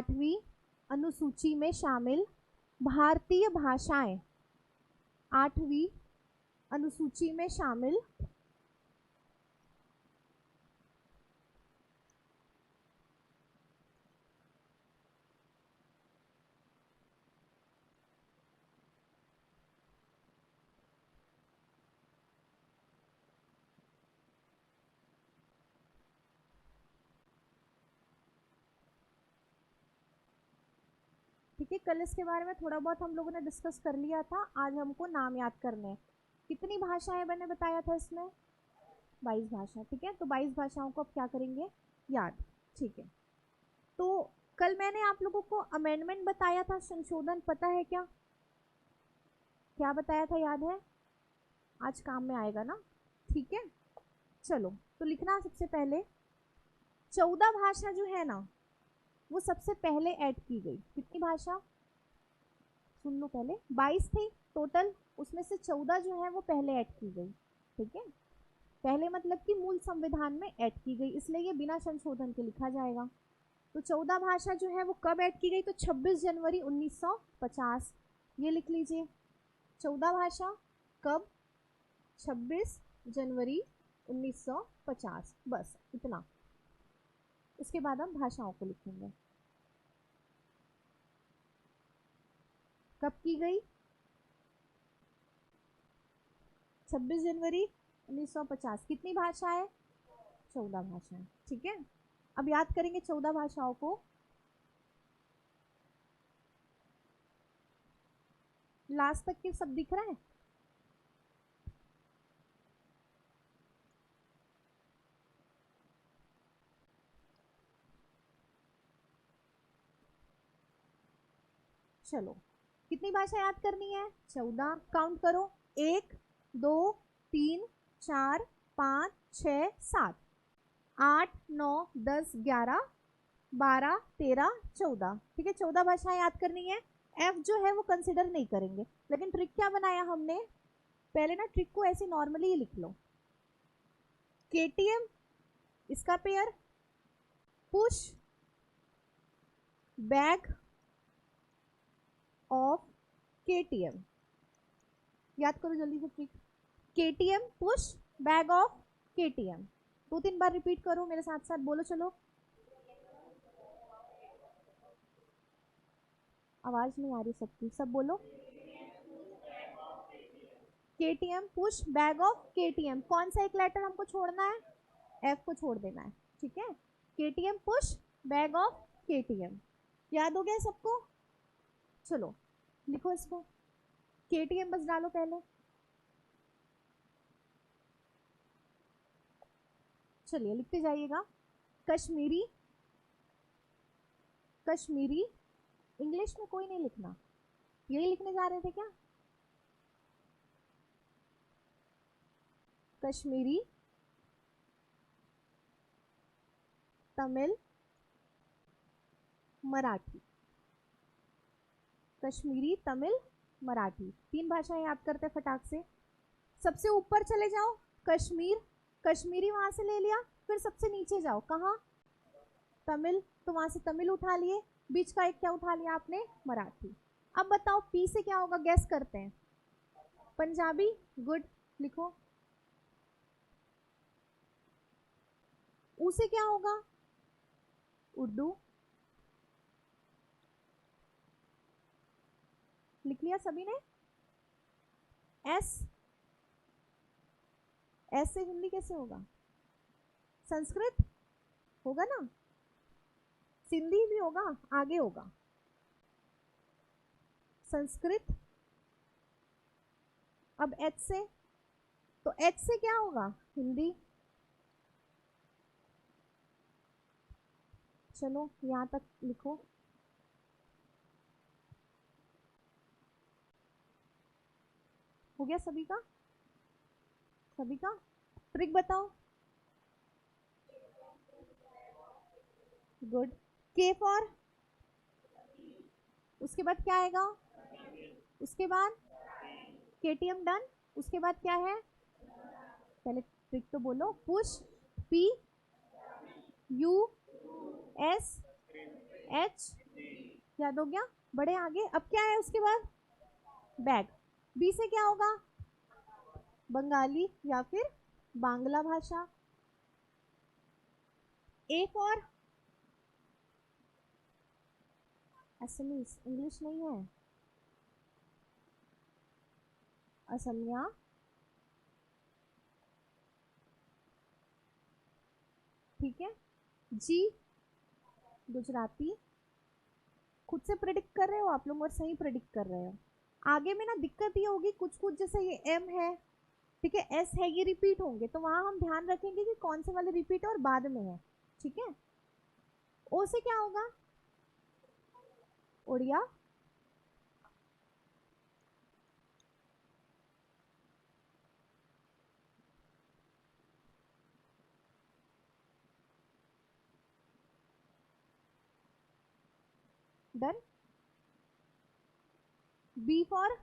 8वीं अनुसूची में शामिल भारतीय भाषाएं, 8वीं अनुसूची में शामिल ठीक है। कल इसके बारे में थोड़ा बहुत हम लोगों ने डिस्कस कर लिया था, आज हमको नाम याद करने हैं। कितनी भाषाएं मैंने बताया था इसमें? 22 भाषा। ठीक है, तो 22 भाषाओं को अब क्या करेंगे? याद। ठीक है, तो कल मैंने आप लोगों को अमेंडमेंट बताया था, संशोधन, पता है क्या क्या बताया था? याद है? आज काम में आएगा ना? ठीक है, चलो तो लिखना सबसे पहले 14 भाषा जो है ना वो सबसे पहले ऐड की गई। कितनी भाषा? सुन लो पहले, 22 थी टोटल, उसमें से 14 जो है वो पहले ऐड की गई। ठीक है, पहले मतलब कि मूल संविधान में ऐड की गई, इसलिए ये बिना संशोधन के लिखा जाएगा। तो 14 भाषा जो है वो कब ऐड की गई? तो 26 जनवरी 1950, ये लिख लीजिए। 14 भाषा कब? 26 जनवरी 1950, बस इतना। इसके बाद हम भाषाओं को लिखेंगे। कब की गई? 26 जनवरी 1950। कितनी भाषाएं? 14 भाषाएं। ठीक है, अब याद करेंगे 14 भाषाओं को। लास्ट तक के सब दिख रहा है? चलो, कितनी भाषा याद करनी है? 14। काउंट करो, 1 2 3 4 5 6 7 8 9 10 11 12 13 14। ठीक है, 14 भाषाएं याद करनी है। एफ जो है वो कंसिडर नहीं करेंगे, लेकिन ट्रिक क्या बनाया हमने? पहले ना ट्रिक को ऐसे नॉर्मली ही लिख लो। केटीएम, इसका pair push bag of KTM. याद करो जल्दी से trick. KTM push bag of KTM. 2-3 bar repeat करो मेरे साथ साथ, बोलो चलो। आवाज नहीं आ रही सबकी, सब बोलो। KTM push bag of KTM. कौन सा एक लेटर हमको छोड़ना है? एफ को छोड़ देना है। ठीक है, KTM push bag of KTM. याद हो गया सबको? चलो लिखो इसको, केटीएम बस डालो पहले। चलिए लिखते जाइएगा। कश्मीरी, कश्मीरी, इंग्लिश में कोई नहीं लिखना, यही लिखने जा रहे थे क्या? कश्मीरी, तमिल, मराठी। कश्मीरी, तमिल, मराठी, 3 भाषाएं याद करते फटाक से। सबसे ऊपर चले जाओ, कश्मीर, कश्मीरी वहां से ले लिया, फिर सबसे नीचे जाओ, कहाँ? तमिल, तो वहां से तमिल उठा लिए, बीच का एक क्या उठा लिया आपने? मराठी। अब बताओ पी से क्या होगा, गैस करते हैं। पंजाबी, गुड, लिखो। ऊ से क्या होगा? उर्दू, लिख लिया सभी ने? एस, एस से हिंदी कैसे होगा? संस्कृत होगा ना, सिंधी भी होगा, आगे होगा संस्कृत। अब एच से, तो एच से क्या होगा? हिंदी। चलो यहां तक लिखो। हो गया सभी का? सभी का? ट्रिक बताओ। गुड। के फॉर, उसके बाद क्या आएगा? उसके बाद केटीएम डन, उसके बाद क्या है? पहले ट्रिक तो बोलो। Push, P U S H याद हो गया, बड़े आगे। अब क्या है उसके बाद, बैग। बी से क्या होगा, बंगाली या फिर बांग्ला भाषा। ए फॉर असमीज, इंग्लिश नहीं है, असमिया। ठीक है, जी गुजराती। खुद से प्रिडिक्ट कर रहे हो आप लोग और सही प्रिडिक्ट कर रहे हो। आगे में ना दिक्कत ये होगी, कुछ कुछ जैसे ये एम है, ठीक है, एस है, ये रिपीट होंगे, तो वहां हम ध्यान रखेंगे कि कौन से वाले रिपीट है और बाद में है। ठीक है, ओ से क्या होगा, उड़िया। डन। बी फॉर,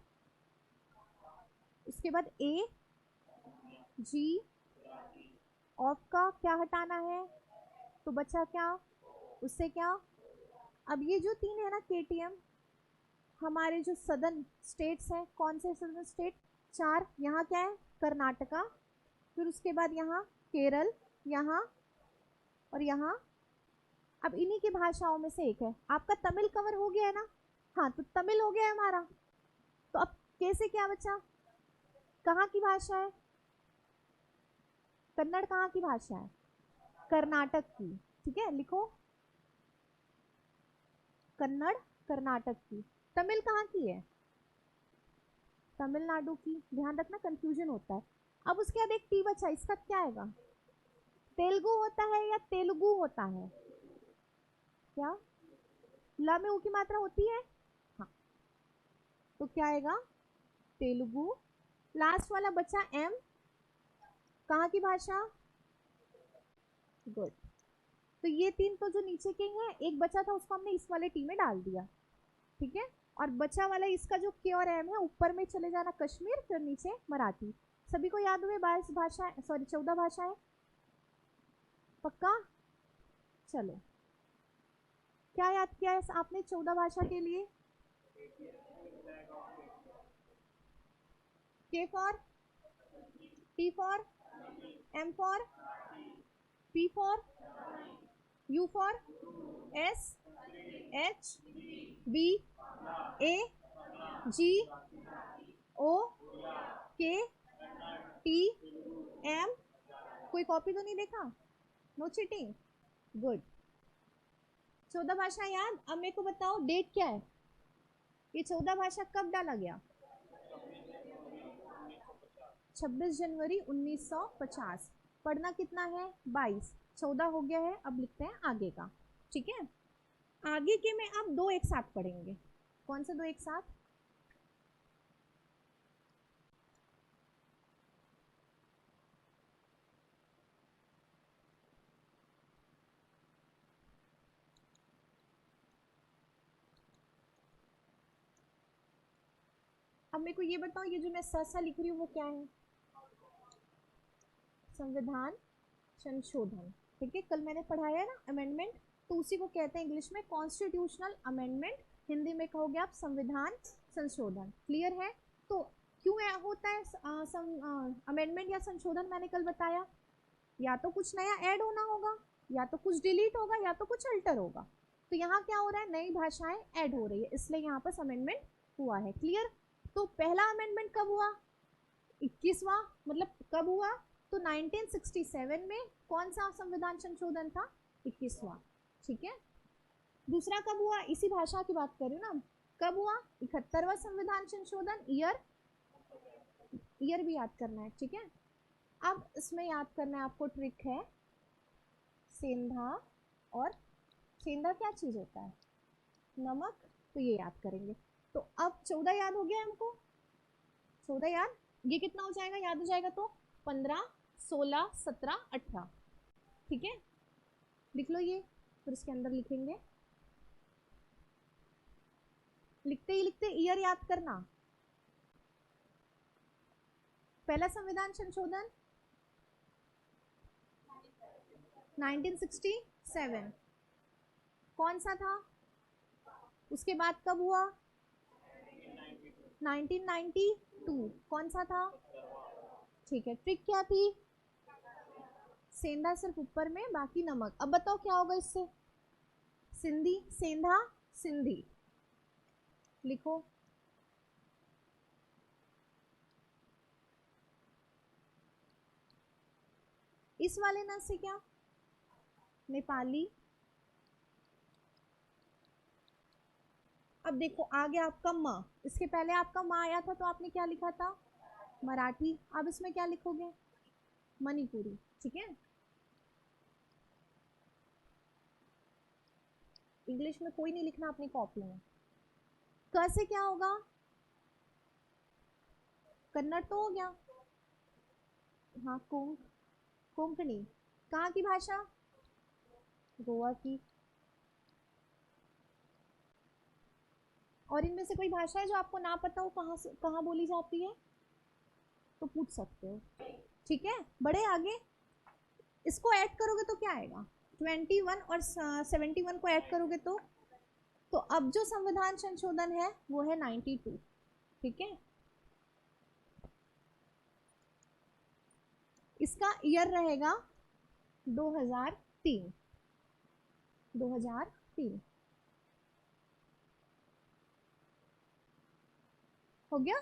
उसके बाद ए, जी, ऑफ का क्या हटाना है, तो बचा क्या, उससे क्या। अब ये जो तीन है ना केटीएम, हमारे जो सदर्न स्टेट्स हैं, कौन से सदर्न स्टेट, चार। यहाँ क्या है, कर्नाटका, फिर उसके बाद यहाँ केरल, यहाँ और यहाँ। अब इन्हीं की भाषाओं में से एक है, आपका तमिल कवर हो गया है ना, हाँ तो तमिल हो गया है हमारा। तो अब कैसे क्या बचा, कहाँ की भाषा है, कन्नड़ कहाँ की भाषा है, कर्नाटक की। ठीक है, लिखो कन्नड़ कर्नाटक की। तमिल कहाँ की है, तमिलनाडु की। ध्यान रखना कंफ्यूजन होता है। अब उसके बाद एक टी बचा, इसका क्या आएगा, तेलुगु होता है या तेलुगु होता है, क्या ला में ऊ की मात्रा होती है, हाँ, तो क्या आएगा, तेलुगु। लास्ट वाला बचा एम, कहाँ की भाषा, गुड। तो ये तीन तो जो नीचे के हैं, एक बचा था उसको हमने इस वाले टी में डाल दिया। ठीक है, और बचा वाला इसका जो के और एम है, ऊपर में चले जाना कश्मीर, फिर नीचे मराठी। सभी को याद हुए 22 भाषा, सॉरी 14 भाषाएं, पक्का। चलो, क्या याद किया है आपने 14 भाषा के लिए, K for, T for, M for, P for, U for, S, H, B, A, G, O, K, T, M. कोई कॉपी तो नहीं देखा, नो चीटिंग, गुड। 14 भाषा याद। अब मेरे को बताओ डेट क्या है, ये 14 भाषा कब डाला गया, 26 जनवरी 1950। पढ़ना कितना है, 22, 14 हो गया है। अब लिखते हैं आगे का। ठीक है, आगे के में अब दो एक साथ पढ़ेंगे। कौन से दो एक साथ, अब मेरे को ये बताओ, ये जो मैं सा लिख रही हूँ वो क्या है, संविधान संशोधन। ठीक है, कल मैंने पढ़ाया ना अमेंडमेंट, तो उसी को कहते हैं इंग्लिश में कॉन्स्टिट्यूशनल अमेंडमेंट, हिंदी में कहोगे आप संविधान संशोधन। क्लियर है। तो क्यों होता है अमेंडमेंट या संशोधन, मैंने कल बताया, या तो कुछ नया ऐड होना होगा, या तो कुछ डिलीट होगा, या तो कुछ अल्टर होगा। तो यहाँ क्या हो रहा है, नई भाषाएं ऐड हो रही है, इसलिए यहाँ पर अमेंडमेंट हुआ है। क्लियर। तो पहला अमेंडमेंट कब हुआ, 21वां, मतलब कब हुआ, तो 1967 में। कौन सा संविधान संशोधन था, 21वां। ठीक है, दूसरा कब हुआ, इसी भाषा की बात कर रही हूँ ना, कब हुआ, 71वां संविधान संशोधन। ईयर, ईयर भी याद करना है। ठीक है, अब इसमें याद करना है आपको, ट्रिक है, सेंधा, और सेंधा क्या चीज होता है, नमक, तो ये याद करेंगे। तो अब 14 याद हो गया हमको, 14 याद, ये कितना हो जाएगा, याद हो जाएगा तो 15, 16, 17, 18। ठीक है, लिख लो ये, फिर इसके अंदर लिखेंगे, लिखते ही लिखते ईयर याद करना। पहला संविधान संशोधन 1967, कौन सा था, उसके बाद कब हुआ? 1992। कौन सा था? ठीक है, ट्रिक क्या थी? सेंधा सिर्फ ऊपर में, बाकी नमक। अब बताओ क्या होगा इससे? सिंधी, सेंधा, सिंधी। लिखो। इस वाले न से क्या? नेपाली। अब देखो आ गया आपका म। इसके पहले आपका म आया था तो आपने क्या लिखा था? मराठी। अब इसमें क्या लिखोगे? मणिपुरी। ठीक है, इंग्लिश में कोई नहीं लिखना अपनी कॉपी में। क से क्या होगा? कन्नड़ तो हो गया। हाँ, कोंकणी। कहाँ की भाषा? गोवा की। और इनमें से कोई भाषा है जो आपको ना पता हो कहाँ से कहाँ बोली जाती है? तो पूछ सकते हो। ठीक है, बढ़े आगे। इसको ऐड करोगे तो क्या आएगा? 21 और 71 को ऐड करोगे तो अब जो संविधान संशोधन है वो है 92। ठीक है, इसका ईयर रहेगा 2003। 2003 हो गया।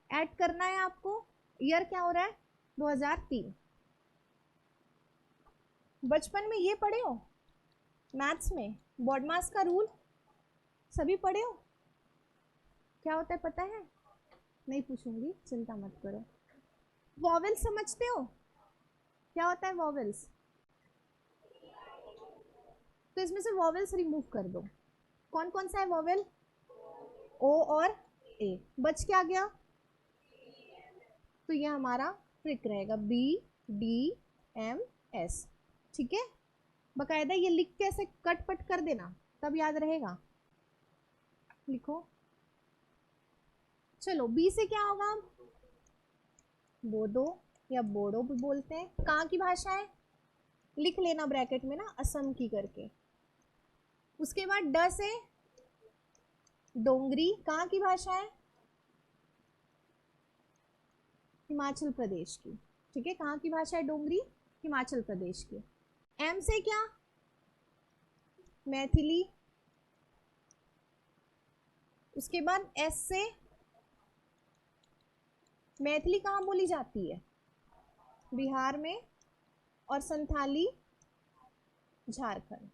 ऐड करना है आपको। ईयर क्या हो रहा है? 2003। बचपन में ये पढ़े हो मैथ्स में, बॉडमास का रूल सभी पढ़े हो? क्या होता है पता है? नहीं पूछूंगी, चिंता मत करो। वॉवेल्स समझते हो? क्या होता है वॉवेल्स? तो इसमें से वॉवेल्स रिमूव कर दो। कौन कौन सा है वॉवेल? ओ और ए। बच क्या गया? तो ये हमारा ट्रिक रहेगा, बी डी एम एस। ठीक है, बकायदा ये लिख के ऐसे कट पट कर देना, तब याद रहेगा। लिखो। चलो, बी से क्या होगा? बोडो या बोडो भी बोलते हैं। कहाँ की भाषा है? लिख लेना ब्रैकेट में ना, असम की करके। उसके बाद ड से डोंगरी। कहाँ की भाषा है? हिमाचल प्रदेश की। ठीक है, कहाँ की भाषा है डोंगरी? हिमाचल प्रदेश की। एम से क्या? मैथिली। उसके बाद एस से मैथिली कहाँ बोली जाती है? बिहार में। और संथाली झारखंड।